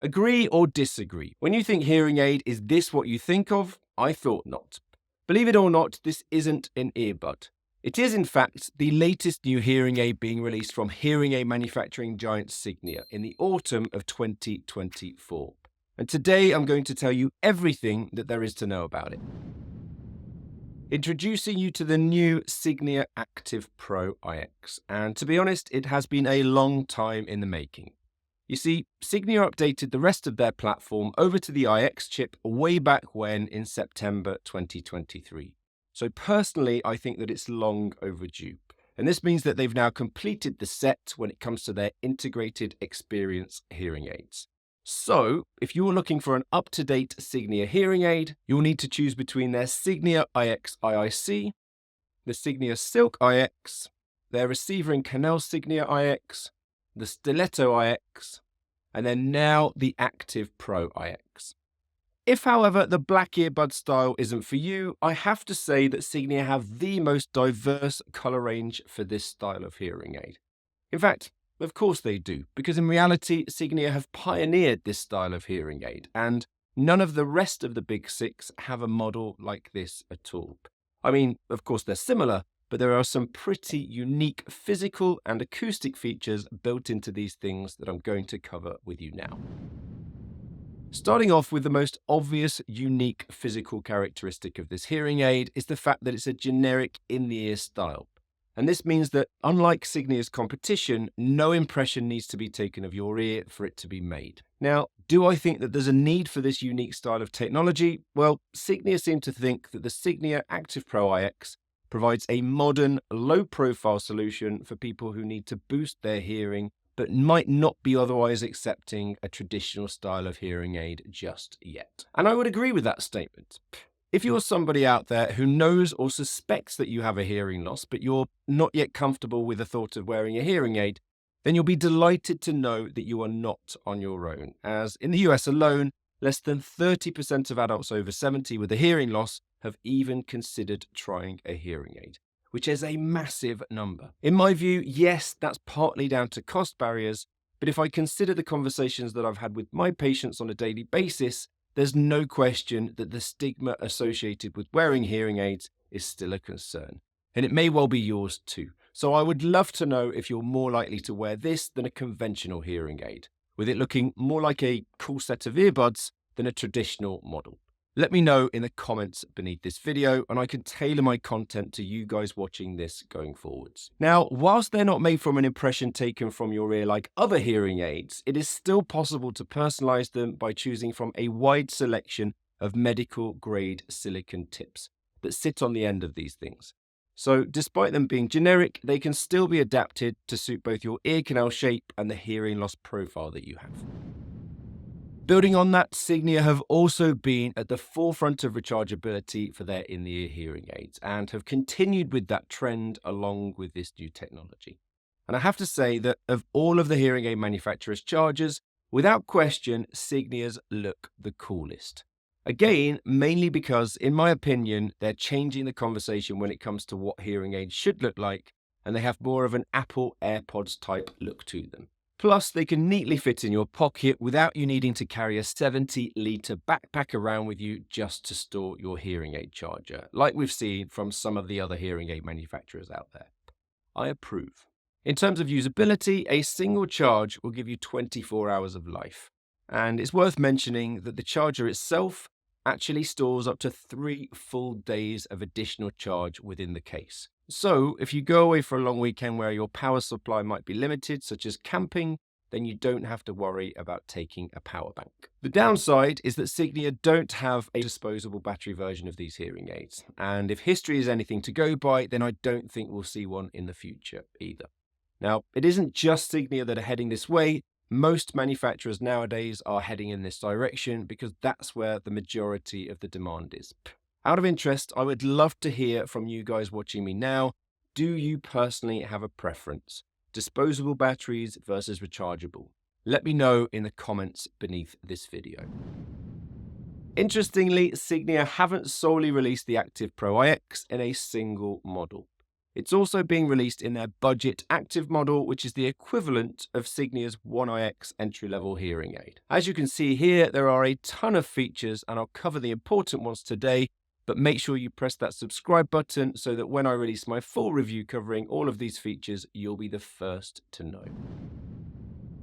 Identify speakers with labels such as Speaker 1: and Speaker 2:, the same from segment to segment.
Speaker 1: Agree or disagree? When you think hearing aid, is this what you think of? I thought not. Believe it or not, this isn't an earbud. It is, in fact, the latest new hearing aid being released from hearing aid manufacturing giant Signia in the autumn of 2024. And today I'm going to tell you everything that there is to know about it. Introducing you to the new Signia Active Pro IX. And to be honest, it has been a long time in the making. You see, Signia updated the rest of their platform over to the iX chip way back when in September 2023. So personally, I think that it's long overdue. And this means that they've now completed the set when it comes to their integrated experience hearing aids. So, if you're looking for an up-to-date Signia hearing aid, you'll need to choose between their Signia IX IIC, the Signia Silk IX, their receiver and canal Signia IX, the Stiletto IX, and then now the Active Pro IX. If, however, the black earbud style isn't for you, I have to say that Signia have the most diverse color range for this style of hearing aid. In fact, of course they do, because in reality, Signia have pioneered this style of hearing aid, and none of the rest of the big six have a model like this at all. I mean, of course they're similar, but there are some pretty unique physical and acoustic features built into these things that I'm going to cover with you now. Starting off with the most obvious, unique physical characteristic of this hearing aid is the fact that it's a generic in-the-ear style. And this means that, unlike Signia's competition, no impression needs to be taken of your ear for it to be made. Now, do I think that there's a need for this unique style of technology? Well, Signia seem to think that the Signia Active Pro IX provides a modern, low-profile solution for people who need to boost their hearing but might not be otherwise accepting a traditional style of hearing aid just yet. And I would agree with that statement. If you're somebody out there who knows or suspects that you have a hearing loss, but you're not yet comfortable with the thought of wearing a hearing aid, then you'll be delighted to know that you are not on your own, as in the US alone, less than 30% of adults over 70 with a hearing loss have even considered trying a hearing aid, which is a massive number. In my view, yes, that's partly down to cost barriers, but if I consider the conversations that I've had with my patients on a daily basis, there's no question that the stigma associated with wearing hearing aids is still a concern. And it may well be yours too. So I would love to know if you're more likely to wear this than a conventional hearing aid, with it looking more like a cool set of earbuds than a traditional model. Let me know in the comments beneath this video, and I can tailor my content to you guys watching this going forwards. Now, whilst they're not made from an impression taken from your ear like other hearing aids, it is still possible to personalize them by choosing from a wide selection of medical-grade silicone tips that sit on the end of these things. So, despite them being generic, they can still be adapted to suit both your ear canal shape and the hearing loss profile that you have. Building on that, Signia have also been at the forefront of rechargeability for their in-the-ear hearing aids and have continued with that trend along with this new technology. And I have to say that of all of the hearing aid manufacturers' chargers, without question, Signia's look the coolest. Again, mainly because, in my opinion, they're changing the conversation when it comes to what hearing aids should look like, and they have more of an Apple AirPods type look to them. Plus, they can neatly fit in your pocket without you needing to carry a 70-litre backpack around with you just to store your hearing aid charger, like we've seen from some of the other hearing aid manufacturers out there. I approve. In terms of usability, a single charge will give you 24 hours of life. And it's worth mentioning that the charger itself actually stores up to 3 full days of additional charge within the case. So, if you go away for a long weekend where your power supply might be limited, such as camping, then you don't have to worry about taking a power bank. The downside is that Signia don't have a disposable battery version of these hearing aids. And if history is anything to go by, then I don't think we'll see one in the future either. Now, it isn't just Signia that are heading this way. Most manufacturers nowadays are heading in this direction because that's where the majority of the demand is. Out of interest, I would love to hear from you guys watching me now. Do you personally have a preference? Disposable batteries versus rechargeable? Let me know in the comments beneath this video. Interestingly, Signia haven't solely released the Active Pro IX in a single model. It's also being released in their budget active model, which is the equivalent of Signia's One IX entry-level hearing aid. As you can see here, there are a ton of features, and I'll cover the important ones today, but make sure you press that subscribe button so that when I release my full review covering all of these features, you'll be the first to know.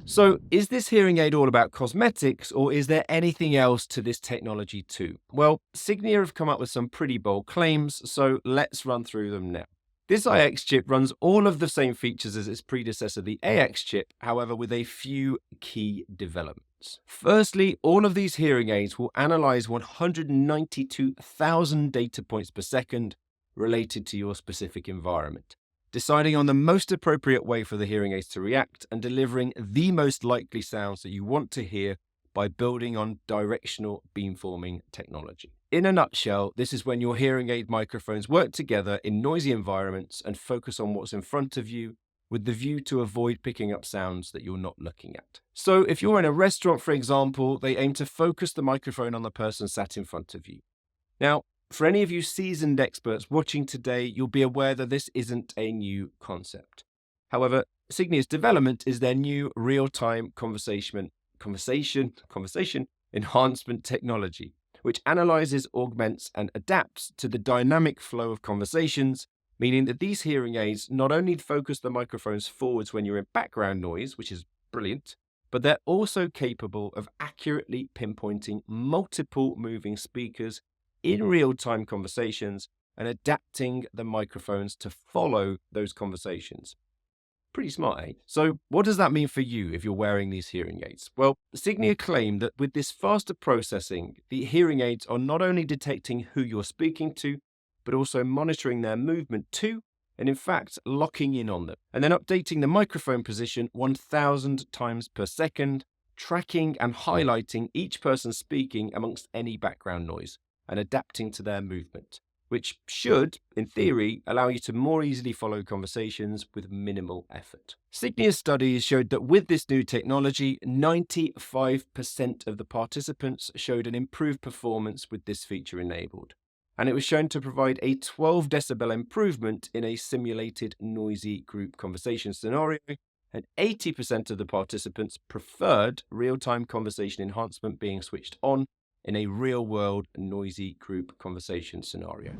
Speaker 1: So, is this hearing aid all about cosmetics, or is there anything else to this technology too? Well, Signia have come up with some pretty bold claims, so let's run through them now. This IX chip runs all of the same features as its predecessor, the AX chip, however, with a few key developments. Firstly, all of these hearing aids will analyze 192,000 data points per second related to your specific environment, deciding on the most appropriate way for the hearing aids to react and delivering the most likely sounds that you want to hear by building on directional beamforming technology. In a nutshell, this is when your hearing aid microphones work together in noisy environments and focus on what's in front of you with the view to avoid picking up sounds that you're not looking at. So if you're in a restaurant, for example, they aim to focus the microphone on the person sat in front of you. Now, for any of you seasoned experts watching today, you'll be aware that this isn't a new concept. However, Signia's development is their new real-time conversation enhancement technology, which analyzes, augments, and adapts to the dynamic flow of conversations, meaning that these hearing aids not only focus the microphones forwards when you're in background noise, which is brilliant, but they're also capable of accurately pinpointing multiple moving speakers in real-time conversations and adapting the microphones to follow those conversations. Pretty smart, eh? So what does that mean for you if you're wearing these hearing aids? Well, Signia claim that with this faster processing, the hearing aids are not only detecting who you're speaking to, but also monitoring their movement too, and in fact, locking in on them, and then updating the microphone position 1,000 times per second, tracking and highlighting each person speaking amongst any background noise, and adapting to their movement, which should, in theory, allow you to more easily follow conversations with minimal effort. Signia's studies showed that with this new technology, 95% of the participants showed an improved performance with this feature enabled. And it was shown to provide a 12 decibel improvement in a simulated noisy group conversation scenario, and 80% of the participants preferred real-time conversation enhancement being switched on in a real-world noisy group conversation scenario.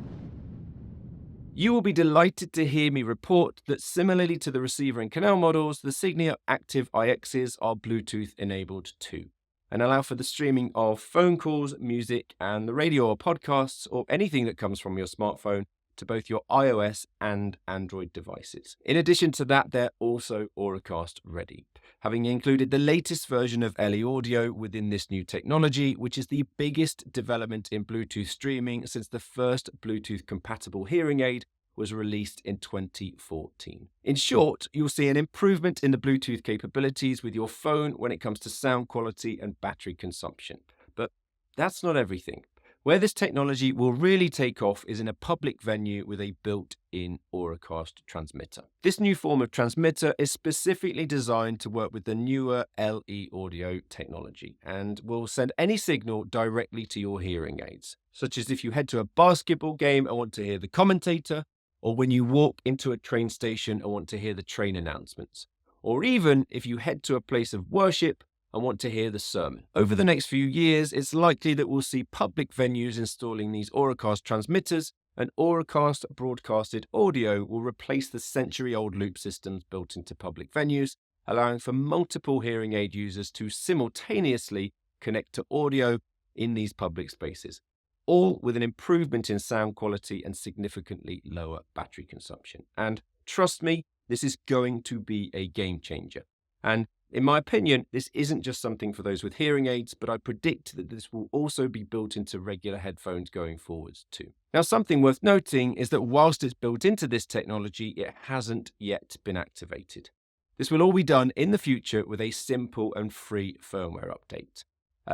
Speaker 1: You will be delighted to hear me report that similarly to the receiver and canal models, the Signia Active IXs are Bluetooth enabled too, and allow for the streaming of phone calls, music, and the radio or podcasts, or anything that comes from your smartphone to both your iOS and Android devices. In addition to that, they're also Auracast ready, having included the latest version of LE Audio within this new technology, which is the biggest development in Bluetooth streaming since the first Bluetooth compatible hearing aid was released in 2014. In short, you'll see an improvement in the Bluetooth capabilities with your phone when it comes to sound quality and battery consumption. But that's not everything. Where this technology will really take off is in a public venue with a built-in Auracast transmitter. This new form of transmitter is specifically designed to work with the newer LE audio technology and will send any signal directly to your hearing aids, such as if you head to a basketball game and want to hear the commentator, or when you walk into a train station and want to hear the train announcements, or even if you head to a place of worship and want to hear the sermon. Over the next few years, it's likely that we'll see public venues installing these Auracast transmitters, and Auracast broadcasted audio will replace the century-old loop systems built into public venues, allowing for multiple hearing aid users to simultaneously connect to audio in these public spaces, all with an improvement in sound quality and significantly lower battery consumption. And trust me, this is going to be a game changer. And in my opinion, this isn't just something for those with hearing aids, but I predict that this will also be built into regular headphones going forwards too. Now, something worth noting is that whilst it's built into this technology, it hasn't yet been activated. This will all be done in the future with a simple and free firmware update.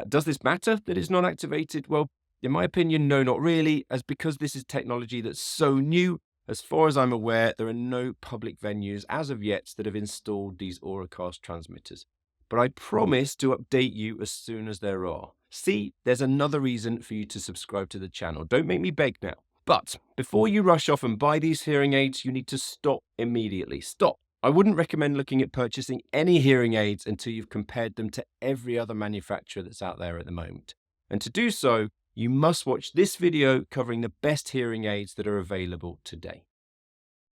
Speaker 1: Does this matter that it's not activated? Well, in my opinion, no, not really, as because this is technology that's so new, as far as I'm aware, there are no public venues as of yet that have installed these Auracast transmitters. But I promise to update you as soon as there are. See, there's another reason for you to subscribe to the channel. Don't make me beg now. But before you rush off and buy these hearing aids, you need to stop immediately. Stop. I wouldn't recommend looking at purchasing any hearing aids until you've compared them to every other manufacturer that's out there at the moment. And to do so, you must watch this video covering the best hearing aids that are available today.